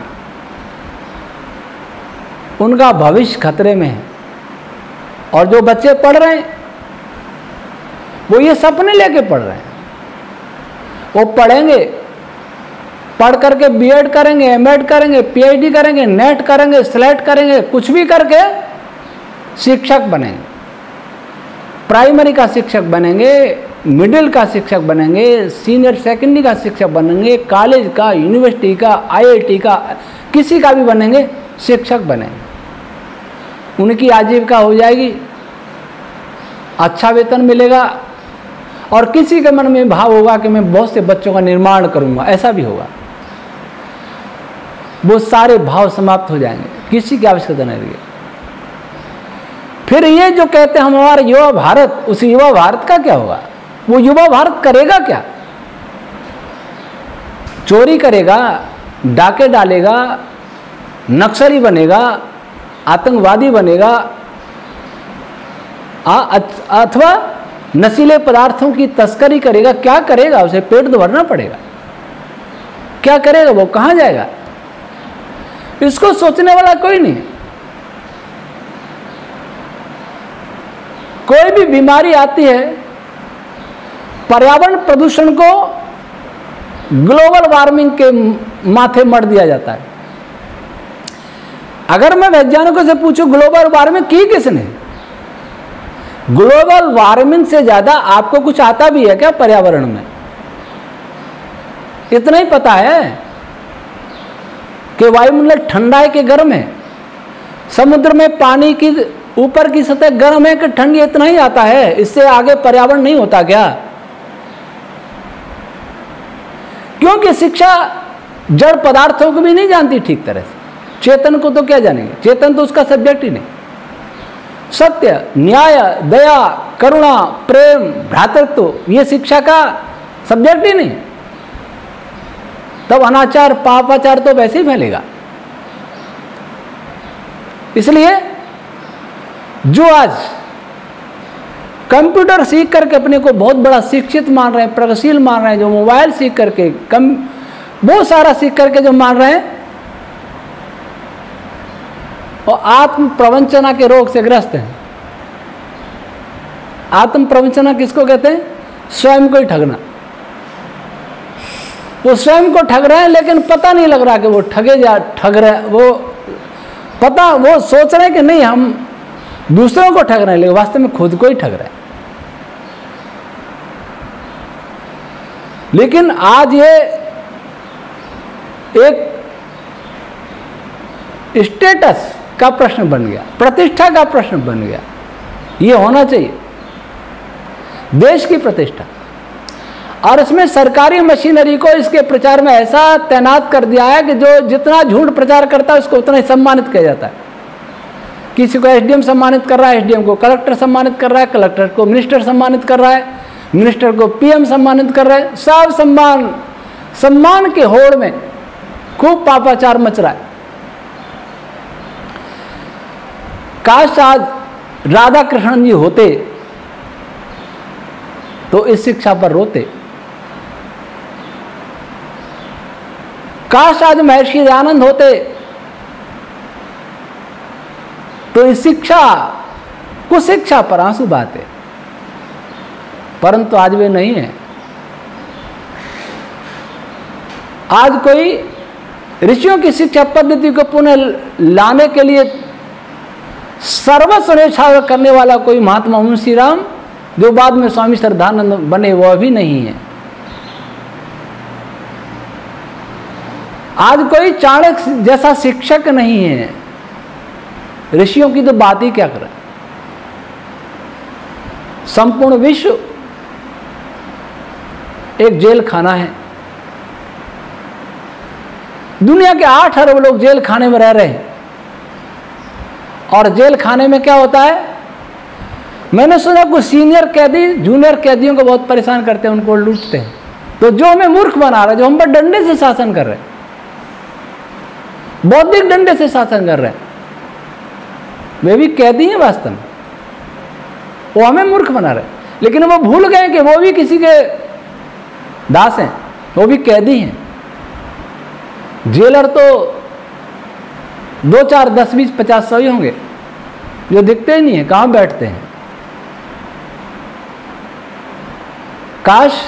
A: उनका भविष्य खतरे में है। और जो बच्चे पढ़ रहे हैं वो ये सपने लेके पढ़ रहे हैं। वो पढ़ेंगे, पढ़ करके बीएड करेंगे, एमएड करेंगे, पीएचडी करेंगे, नेट करेंगे, स्लेट करेंगे, कुछ भी करके शिक्षक बनेंगे। प्राइमरी का शिक्षक बनेंगे, मिडिल का शिक्षक बनेंगे, सीनियर सेकेंडरी का शिक्षक बनेंगे, कॉलेज का, यूनिवर्सिटी का, आईआईटी का, किसी का भी बनेंगे, शिक्षक बनेंगे। उनकी आजीविका हो जाएगी, अच्छा वेतन मिलेगा, और किसी के मन में भाव होगा कि मैं बहुत से बच्चों का निर्माण करूंगा, ऐसा भी होगा। वो सारे भाव समाप्त हो जाएंगे, किसी की आवश्यकता नहीं रहेगी। फिर ये जो कहते हैं हम हमारा युवा भारत, उस युवा भारत का क्या होगा? वो युवा भारत करेगा क्या? चोरी करेगा, डाके डालेगा, नक्सली बनेगा, आतंकवादी बनेगा, अथवा नशीले पदार्थों की तस्करी करेगा। क्या करेगा? उसे पेट तो भरना पड़ेगा। क्या करेगा? वो कहां जाएगा? इसको सोचने वाला कोई नहीं। कोई भी बीमारी आती है, पर्यावरण प्रदूषण को ग्लोबल वार्मिंग के माथे मर दिया जाता है। अगर मैं वैज्ञानिकों से पूछूं ग्लोबल वार्मिंग की किसने? ग्लोबल वार्मिंग से ज्यादा आपको कुछ आता भी है क्या पर्यावरण में? इतना ही पता है कि वायुमंडल ठंडा है कि गर्म है, समुद्र में पानी की ऊपर की सतह गर्म है कि ठंडी, इतना ही आता है। इससे आगे पर्यावरण नहीं होता क्या? क्योंकि शिक्षा जड़ पदार्थों को भी नहीं जानती ठीक तरह से, चेतन को तो क्या जानेंगे? चेतन तो उसका सब्जेक्ट ही नहीं। सत्य, न्याय, दया, करुणा, प्रेम, भ्रातृत्व ये शिक्षा का सब्जेक्ट ही नहीं, तब अनाचार पापाचार तो वैसे ही फैलेगा। इसलिए जो आज कंप्यूटर सीख करके अपने को बहुत बड़ा शिक्षित मान रहे हैं, प्रगतिशील मान रहे हैं, जो मोबाइल सीख करके बहुत सारा सीख करके जो मान रहे हैं, और आत्म प्रवंचना के रोग से ग्रस्त हैं। आत्म प्रवंचना किसको कहते हैं? स्वयं को ही ठगना। वो स्वयं को ठग रहे हैं, लेकिन पता नहीं लग रहा कि वो ठग रहे, वो सोच रहे हैं कि नहीं हम दूसरों को ठग रहे हैं, लेकिन वास्तव में खुद को ही ठग रहे हैं। लेकिन आज ये एक स्टेटस का प्रश्न बन गया, प्रतिष्ठा का प्रश्न बन गया। ये होना चाहिए देश की प्रतिष्ठा, और इसमें सरकारी मशीनरी को इसके प्रचार में ऐसा तैनात कर दिया है कि जो जितना झूठ प्रचार करता है उसको उतना ही सम्मानित किया जाता है। किसी को एसडीएम सम्मानित कर रहा है, एसडीएम को कलेक्टर सम्मानित कर रहा है, कलेक्टर को मिनिस्टर सम्मानित कर रहा है, मिनिस्टर को पीएम सम्मानित कर रहा है। सब सम्मान के होड़ में खूब पापाचार मच रहा है। काश आज राधा कृष्णन जी होते तो इस शिक्षा पर रोते। काश आज महर्षि दयानंद होते तो इस कुशिक्षा पर आंसू बहाते, परंतु आज वे नहीं है। आज कोई ऋषियों की शिक्षा पद्धति को पुनः लाने के लिए सर्वस्व न्यौछावर करने वाला कोई महात्मा मुंशी राम, जो बाद में स्वामी श्रद्धानंद बने, वह भी नहीं है। आज कोई चाणक्य जैसा शिक्षक नहीं है। ऋषियों की तो बात ही क्या करें। संपूर्ण विश्व एक जेल खाना है। दुनिया के 8 अरब लोग जेल खाने में रह रहे हैं, और जेल खाने में क्या होता है? मैंने सुना कुछ सीनियर कैदी जूनियर कैदियों को बहुत परेशान करते हैं, उनको लूटते हैं। तो जो हमें मूर्ख बना रहा है, जो हम पर डंडे से शासन कर रहे हैं, बौद्धिक डंडे से शासन कर रहे हैं, वे भी कैदी हैं वास्तव में। वो हमें मूर्ख बना रहे हैं, लेकिन वो भूल गए कि वो भी किसी के दास हैं, वो भी कैदी हैं। जेलर तो 2, 4, 10, 20, 50, 100 ही होंगे, जो दिखते ही नहीं है, कहां बैठते हैं। काश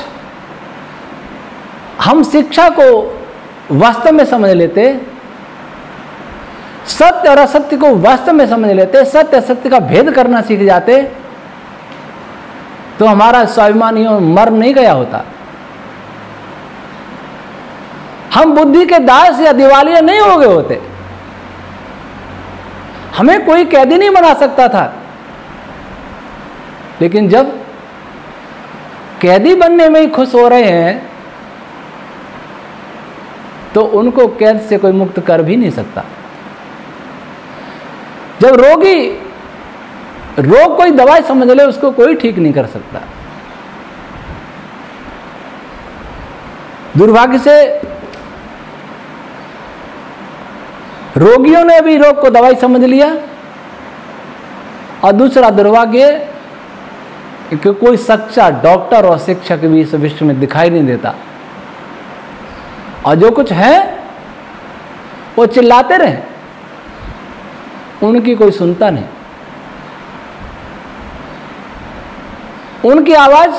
A: हम शिक्षा को वास्तव में समझ लेते, सत्य और असत्य को वास्तव में समझ लेते, सत्य असत्य का भेद करना सीख जाते, तो हमारा स्वाभिमान मर नहीं गया होता। हम बुद्धि के दास या दिवालिया नहीं हो गए होते। हमें कोई कैदी नहीं बना सकता था। लेकिन जब कैदी बनने में ही खुश हो रहे हैं, तो उनको कैद से कोई मुक्त कर भी नहीं सकता। जब रोग कोई दवाई समझ ले, उसको कोई ठीक नहीं कर सकता। दुर्भाग्य से रोगियों ने भी रोग को दवाई समझ लिया, और दूसरा दुर्भाग्य कि कोई सच्चा डॉक्टर और शिक्षक भी इस विश्व में दिखाई नहीं देता, और जो कुछ है वो चिल्लाते रहे, उनकी कोई सुनता नहीं। उनकी आवाज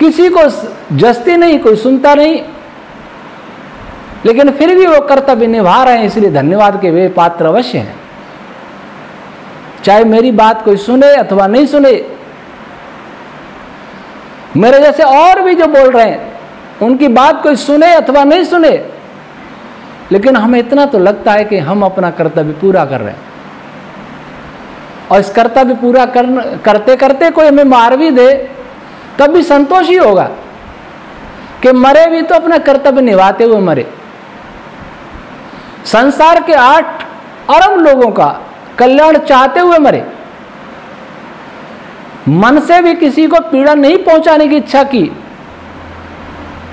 A: किसी को जचती नहीं, कोई सुनता नहीं, लेकिन फिर भी वो कर्तव्य निभा रहे हैं। इसलिए धन्यवाद के वे पात्र अवश्य हैं। चाहे मेरी बात कोई सुने अथवा नहीं सुने, मेरे जैसे और भी जो बोल रहे हैं उनकी बात कोई सुने अथवा नहीं सुने, लेकिन हमें इतना तो लगता है कि हम अपना कर्तव्य पूरा कर रहे हैं। और इस कर्तव्य पूरा करते करते कोई हमें मार भी दे, तब भी संतोष ही होगा कि मरे भी तो अपना कर्तव्य निभाते हुए मरे। संसार के 8 अरब लोगों का कल्याण चाहते हुए मरे, मन से भी किसी को पीड़ा नहीं पहुंचाने की इच्छा की,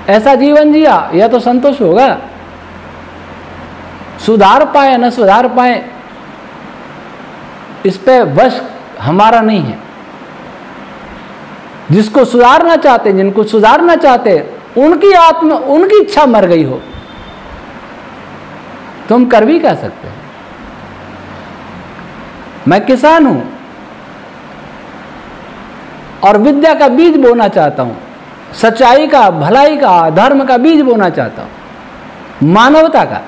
A: ऐसा जीवन जिया, यह तो संतोष होगा। सुधार पाए न सुधार पाए, इस पे वश हमारा नहीं है। जिसको सुधारना चाहते, जिनको सुधारना चाहते, उनकी आत्मा, उनकी इच्छा मर गई हो, तुम कर भी कह सकते हैं। मैं किसान हूं और विद्या का बीज बोना चाहता हूं, सच्चाई का, भलाई का, धर्म का बीज बोना चाहता हूं, मानवता का।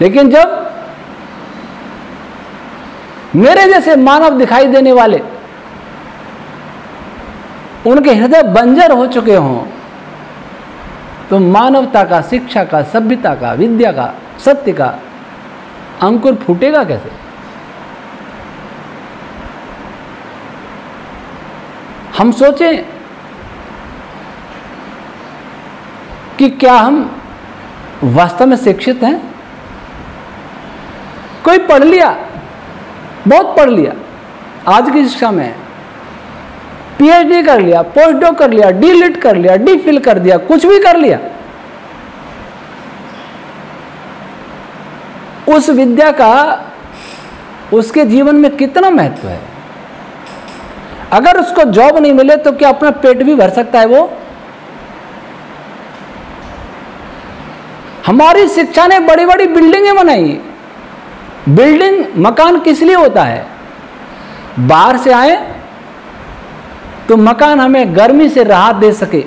A: लेकिन जब मेरे जैसे मानव दिखाई देने वाले उनके हृदय बंजर हो चुके हों, तो मानवता का, शिक्षा का, सभ्यता का, विद्या का, सत्य का अंकुर फूटेगा कैसे? हम सोचें कि क्या हम वास्तव में शिक्षित हैं? कोई पढ़ लिया, बहुत पढ़ लिया, आज की शिक्षा में पीएचडी कर लिया, पोस्ट डॉक कर लिया, डी.लिट कर लिया, डी.फिल कर दिया, कुछ भी कर लिया, उस विद्या का उसके जीवन में कितना महत्व है? अगर उसको जॉब नहीं मिले तो क्या अपना पेट भी भर सकता है वो? हमारी शिक्षा ने बड़ी बड़ी बिल्डिंगें बनाई। बिल्डिंग, मकान किस लिए होता है? बाहर से आए तो मकान हमें गर्मी से राहत दे सके,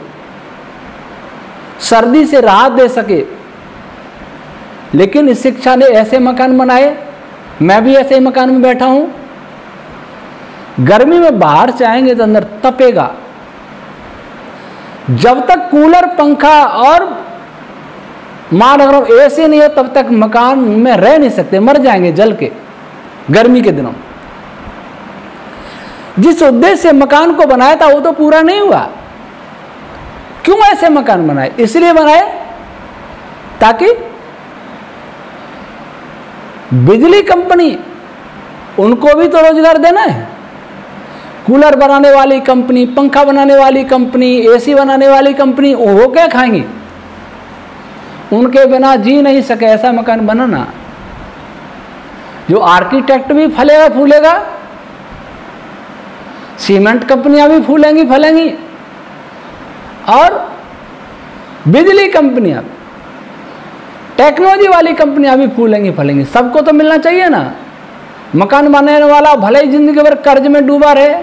A: सर्दी से राहत दे सके। लेकिन इस शिक्षा ने ऐसे मकान बनाए, मैं भी ऐसे ही मकान में बैठा हूं, गर्मी में बाहर से आएंगे तो अंदर तपेगा। जब तक कूलर, पंखा और मान अगर एसी नहीं हो तब तक मकान में रह नहीं सकते, मर जाएंगे जल के गर्मी के दिनों। जिस उद्देश्य से मकान को बनाया था वो तो पूरा नहीं हुआ। क्यों ऐसे मकान बनाए? इसलिए बनाए ताकि बिजली कंपनी, उनको भी तो रोजगार देना है। कूलर बनाने वाली कंपनी, पंखा बनाने वाली कंपनी, एसी बनाने वाली कंपनी, वो क्या खाएंगी? उनके बिना जी नहीं सके ऐसा मकान बनाना। जो आर्किटेक्ट भी फलेगा फूलेगा, सीमेंट कंपनियां भी फूलेंगी फलेंगी, और बिजली कंपनियां, टेक्नोलॉजी वाली कंपनियां भी फूलेंगी फलेंगी। सबको तो मिलना चाहिए ना। मकान बनाने वाला भले ही जिंदगी भर कर्ज में डूबा रहे,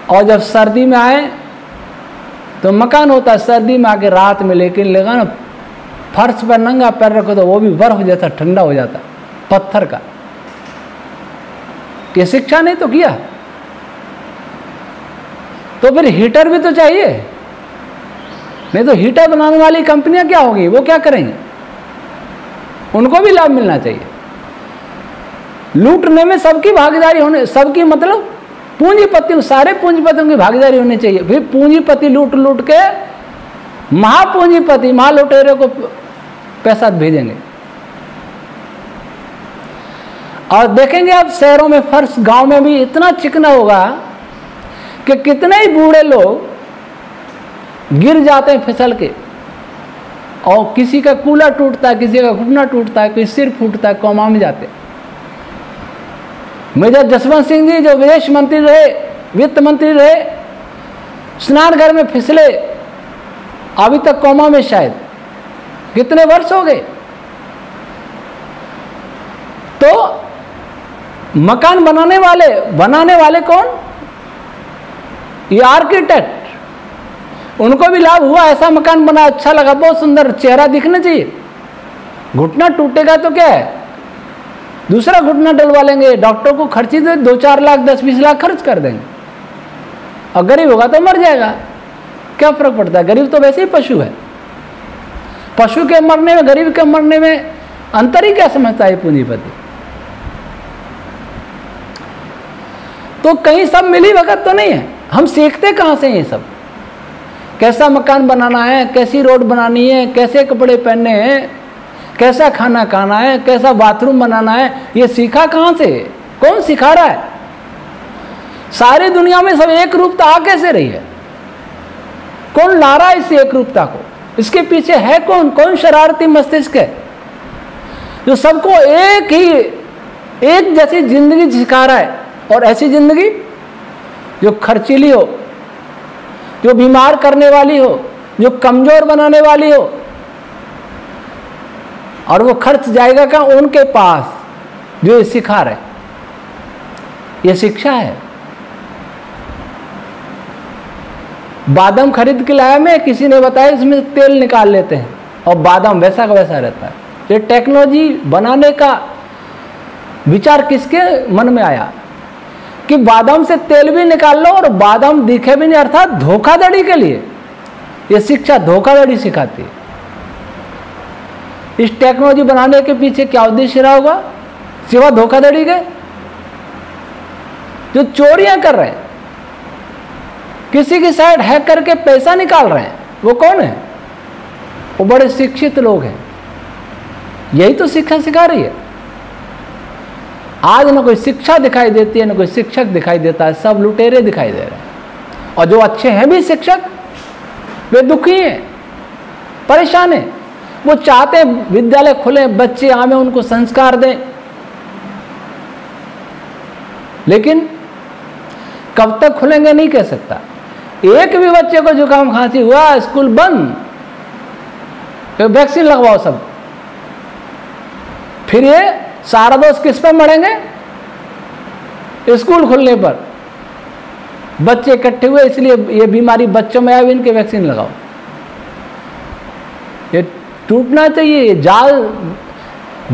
A: और जब सर्दी में आए तो मकान होता है सर्दी में आके रात में, लेकिन लगा ना फर्श पर नंगा पैर रखो तो वो भी बर्फ जैसा ठंडा हो जाता, पत्थर का। ये शिक्षा ने तो किया। तो फिर हीटर भी तो चाहिए, नहीं तो हीटर बनाने वाली कंपनियां क्या होगी, वो क्या करेंगे? उनको भी लाभ मिलना चाहिए। लूटने में सबकी भागीदारी होने, सबकी मतलब पूंजीपति, सारे पूंजीपतियों की भागीदारी होनी चाहिए। फिर पूंजीपति लूट लूट के महापूंजीपति, महालुटेरे को पैसा भेजेंगे। और देखेंगे आप शहरों में फर्श, गांव में भी इतना चिकना होगा कि कितने ही बूढ़े लोग गिर जाते हैं फिसल के, और किसी का कूल्हा टूटता है, किसी का घुटना टूटता है, कोई सिर फूटता है, कोमा में जाते। मेजर जसवंत सिंह जी जो विदेश मंत्री रहे, वित्त मंत्री रहे, स्नान घर में फिसले, अभी तक कोमा में शायद, कितने वर्ष हो गए। तो मकान बनाने वाले कौन? ये आर्किटेक्ट। उनको भी लाभ हुआ, ऐसा मकान बना, अच्छा लगा, बहुत सुंदर, चेहरा दिखना चाहिए। घुटना टूटेगा तो क्या है, दूसरा घुटना डलवा लेंगे, डॉक्टर को खर्ची तो 2-4 लाख 10-20 लाख खर्च कर देंगे, और गरीब होगा तो मर जाएगा, क्या फर्क पड़ता है? गरीब तो वैसे ही पशु है। पशु के मरने में, गरीब के मरने में अंतर ही क्या समझता है पूंजीपति? तो कहीं सब मिली भगत तो नहीं है। हम सीखते कहां से ये सब? कैसा मकान बनाना है, कैसी रोड बनानी है, कैसे कपड़े पहनने हैं, कैसा खाना खाना है, कैसा बाथरूम बनाना है, ये सीखा कहाँ से? कौन सिखा रहा है? सारी दुनिया में सब एक रूपता आ कैसे रही है? कौन ला रहा है इस एक रूपता को? इसके पीछे है कौन? कौन शरारती मस्तिष्क है जो सबको एक जैसी जिंदगी सिखा रहा है? और ऐसी जिंदगी जो खर्चीली हो, जो बीमार करने वाली हो, जो कमजोर बनाने वाली हो। और वो खर्च जाएगा कहाँ? उनके पास जो ये सिखा रहे। ये शिक्षा है। बादाम खरीद के लाया मैं, किसी ने बताया इसमें तेल निकाल लेते हैं और बादाम वैसा का वैसा रहता है। ये टेक्नोलॉजी बनाने का विचार किसके मन में आया कि बादाम से तेल भी निकाल लो और बादाम दिखे भी नहीं, अर्थात धोखाधड़ी के लिए। ये शिक्षा धोखाधड़ी सिखाती है। इस टेक्नोलॉजी बनाने के पीछे क्या उद्देश्य रहा होगा सिवा धोखाधड़ी के? जो चोरियां कर रहे हैं, किसी की साइट हैक करके पैसा निकाल रहे हैं, वो कौन है? वो बड़े शिक्षित लोग हैं। यही तो शिक्षा सिखा रही है। आज ना कोई शिक्षा दिखाई देती है, ना कोई शिक्षक दिखाई देता है, सब लुटेरे दिखाई दे रहे हैं। और जो अच्छे हैं भी शिक्षक, वे दुखी हैं, परेशान हैं। वो चाहते हैं विद्यालय खुले, बच्चे आवे, उनको संस्कार दें, लेकिन कब तक खुलेंगे नहीं कह सकता। एक भी बच्चे को जुकाम खांसी हुआ, स्कूल बंद, तो वैक्सीन लगवाओ सब। फिर ये सारा दोष किस पर मरेंगे? स्कूल खुलने पर। बच्चे इकट्ठे हुए इसलिए ये बीमारी बच्चों में आई, इनके वैक्सीन लगाओ। ये टूटना चाहिए। ये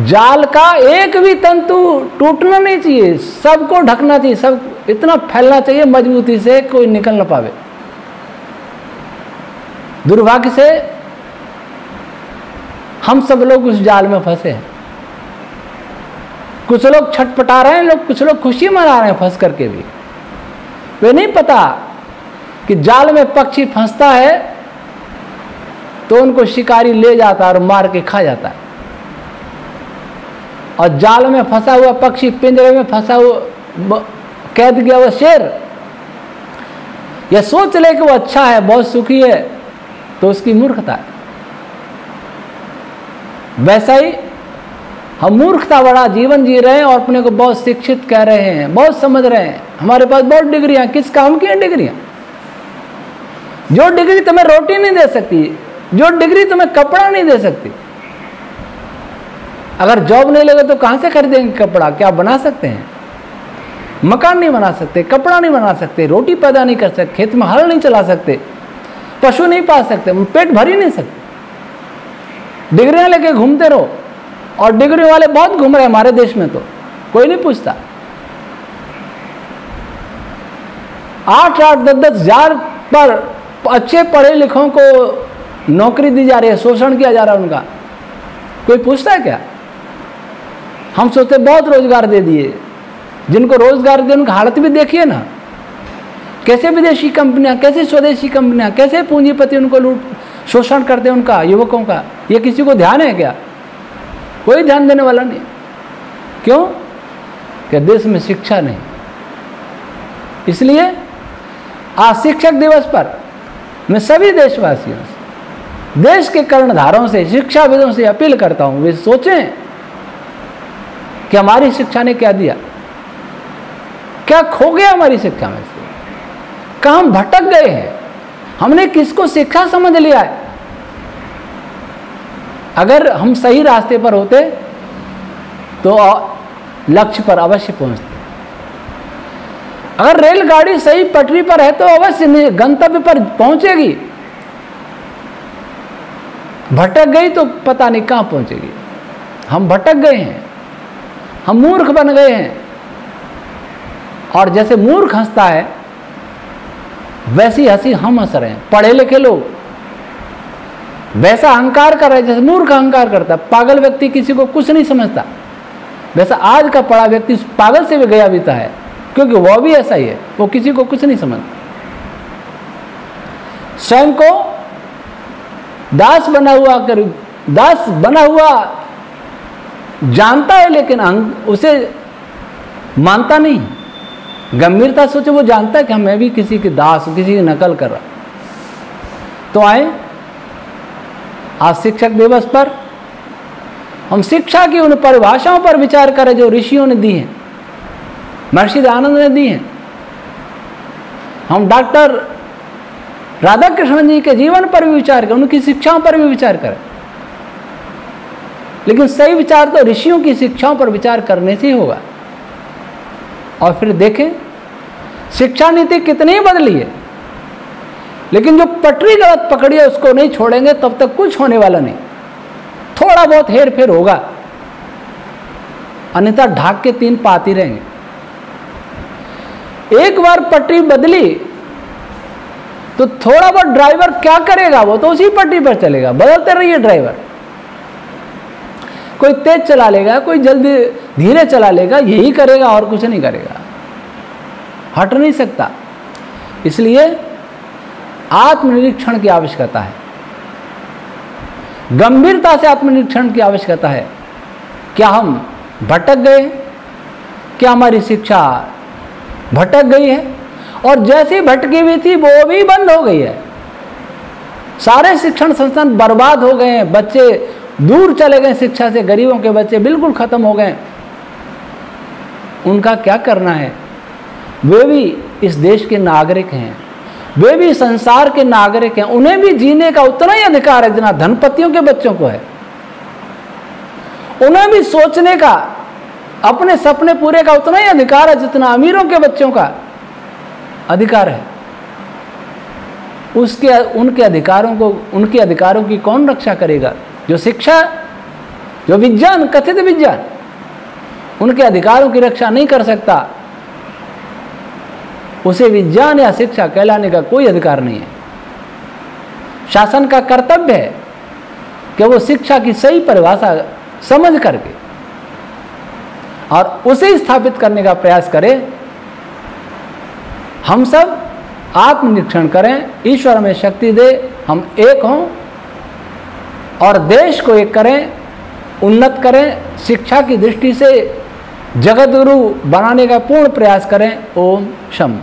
A: जाल का एक भी तंतु टूटना नहीं चाहिए, सबको ढकना चाहिए, सब इतना फैलना चाहिए मजबूती से कोई निकल ना पावे। दुर्भाग्य से हम सब लोग उस जाल में फंसे हैं। कुछ लोग छटपटा रहे हैं, कुछ लोग खुशी मना रहे हैं फंस करके भी। वे नहीं पता कि जाल में पक्षी फंसता है तो उनको शिकारी ले जाता है और मार के खा जाता है। और जाल में फंसा हुआ पक्षी, पिंजरे में फंसा हुआ कैद गया हुआ शेर, यह सोच ले कि वो अच्छा है, बहुत सुखी है, तो उसकी मूर्खता है। वैसा ही हम मूर्खता बड़ा जीवन जी रहे हैं और अपने को बहुत शिक्षित कह रहे हैं, बहुत समझ रहे हैं, हमारे पास बहुत डिग्रियां। किस काम की हैं डिग्रियां? जो डिग्री तुम्हें रोटी नहीं दे सकती, जो डिग्री तुम्हें कपड़ा नहीं दे सकती। अगर जॉब नहीं लगे तो कहां से खरीदेंगे कपड़ा? क्या बना सकते हैं? मकान नहीं बना सकते, कपड़ा नहीं बना सकते, रोटी पैदा नहीं कर सकते, खेत में हल नहीं चला सकते, पशु नहीं पाल सकते, पेट भर ही नहीं सकते। डिग्रियां लेके घूमते रहो, और डिग्री वाले बहुत घूम रहे हैं हमारे देश में, तो कोई नहीं पूछता। 8-8, 10-10 हजार पर अच्छे पढ़े लिखों को नौकरी दी जा रही है, शोषण किया जा रहा है उनका। कोई पूछता है क्या? हम सोचते बहुत रोजगार दे दिए। जिनको रोजगार दिए उनकी हालत भी देखिए ना, कैसे विदेशी कंपनियां, कैसे स्वदेशी कंपनियां, कैसे पूंजीपति उनको लूट शोषण करते हैं उनका, युवकों का। ये किसी को ध्यान है क्या? कोई ध्यान देने वाला नहीं। क्यों? कि देश में शिक्षा नहीं। इसलिए आज शिक्षक दिवस पर मैं सभी देशवासियों से, देश के कर्णधारों से, शिक्षाविदों से अपील करता हूं, वे सोचें कि हमारी शिक्षा ने क्या दिया, क्या खो गया हमारी शिक्षा में से, कहां हम भटक गए हैं, हमने किसको शिक्षा समझ लिया है। अगर हम सही रास्ते पर होते तो लक्ष्य पर अवश्य पहुंचते। अगर रेलगाड़ी सही पटरी पर है तो अवश्य गंतव्य पर पहुंचेगी। भटक गई तो पता नहीं कहां पहुंचेगी। हम भटक गए हैं, हम मूर्ख बन गए हैं। और जैसे मूर्ख हंसता है वैसी हंसी हम हंस रहे हैं। पढ़े लिखे लोग वैसा अहंकार कर रहे हैं जैसे मूर्ख अहंकार करता है। पागल व्यक्ति किसी को कुछ नहीं समझता, वैसा आज का पढ़ा व्यक्ति पागल से भी गया बीता है, क्योंकि वह भी ऐसा ही है, वो किसी को कुछ नहीं समझता। स्वयं को दास बना हुआ जानता है लेकिन उसे मानता नहीं। गंभीरता सोचे वो जानता है कि मैं भी किसी की दास, किसी की नकल कर रहा। तो आए आज शिक्षक दिवस पर हम शिक्षा की उन परिभाषाओं पर विचार करें जो ऋषियों ने दी हैं, महर्षि दयानंद ने दी हैं। हम डॉक्टर राधाकृष्णन जी के जीवन पर भी विचार करें, उनकी शिक्षाओं पर भी विचार करें। लेकिन सही विचार तो ऋषियों की शिक्षाओं पर विचार करने से ही होगा। और फिर देखें शिक्षा नीति कितनी बदली है, लेकिन जो पटरी गलत पकड़ी है उसको नहीं छोड़ेंगे तब तक कुछ होने वाला नहीं। थोड़ा बहुत हेर फेर होगा, अन्यथा ढाक के 3 पाती रहेंगे। एक बार पटरी बदली तो थोड़ा बहुत ड्राइवर क्या करेगा, वो तो उसी पटरी पर चलेगा। बदलते रहिए ड्राइवर, कोई तेज चला लेगा, कोई जल्दी धीरे चला लेगा, यही करेगा और कुछ नहीं करेगा, हट नहीं सकता। इसलिए आत्मनिरीक्षण की आवश्यकता है, गंभीरता से आत्मनिरीक्षण की आवश्यकता है। क्या हम भटक गए? क्या हमारी शिक्षा भटक गई है? और जैसी भटकी हुई थी वो भी बंद हो गई है। सारे शिक्षण संस्थान बर्बाद हो गए हैं, बच्चे दूर चले गए शिक्षा से, गरीबों के बच्चे बिल्कुल खत्म हो गए। उनका क्या करना है? वे भी इस देश के नागरिक हैं, वे भी संसार के नागरिक हैं, उन्हें भी जीने का उतना ही अधिकार है जितना धनपतियों के बच्चों को है। उन्हें भी सोचने का, अपने सपने पूरे का उतना ही अधिकार है जितना अमीरों के बच्चों का अधिकार है। उनके अधिकारों की कौन रक्षा करेगा? जो शिक्षा, जो विज्ञान, कथित विज्ञान उनके अधिकारों की रक्षा नहीं कर सकता, उसे विज्ञान या शिक्षा कहलाने का कोई अधिकार नहीं है। शासन का कर्तव्य है कि वो शिक्षा की सही परिभाषा समझ करके और उसे स्थापित करने का प्रयास करे। हम सब आत्मनिरीक्षण करें, ईश्वर हमें शक्ति दे, हम एक हों और देश को एक करें, उन्नत करें, शिक्षा की दृष्टि से जगत गुरु बनाने का पूर्ण प्रयास करें। ओम शम।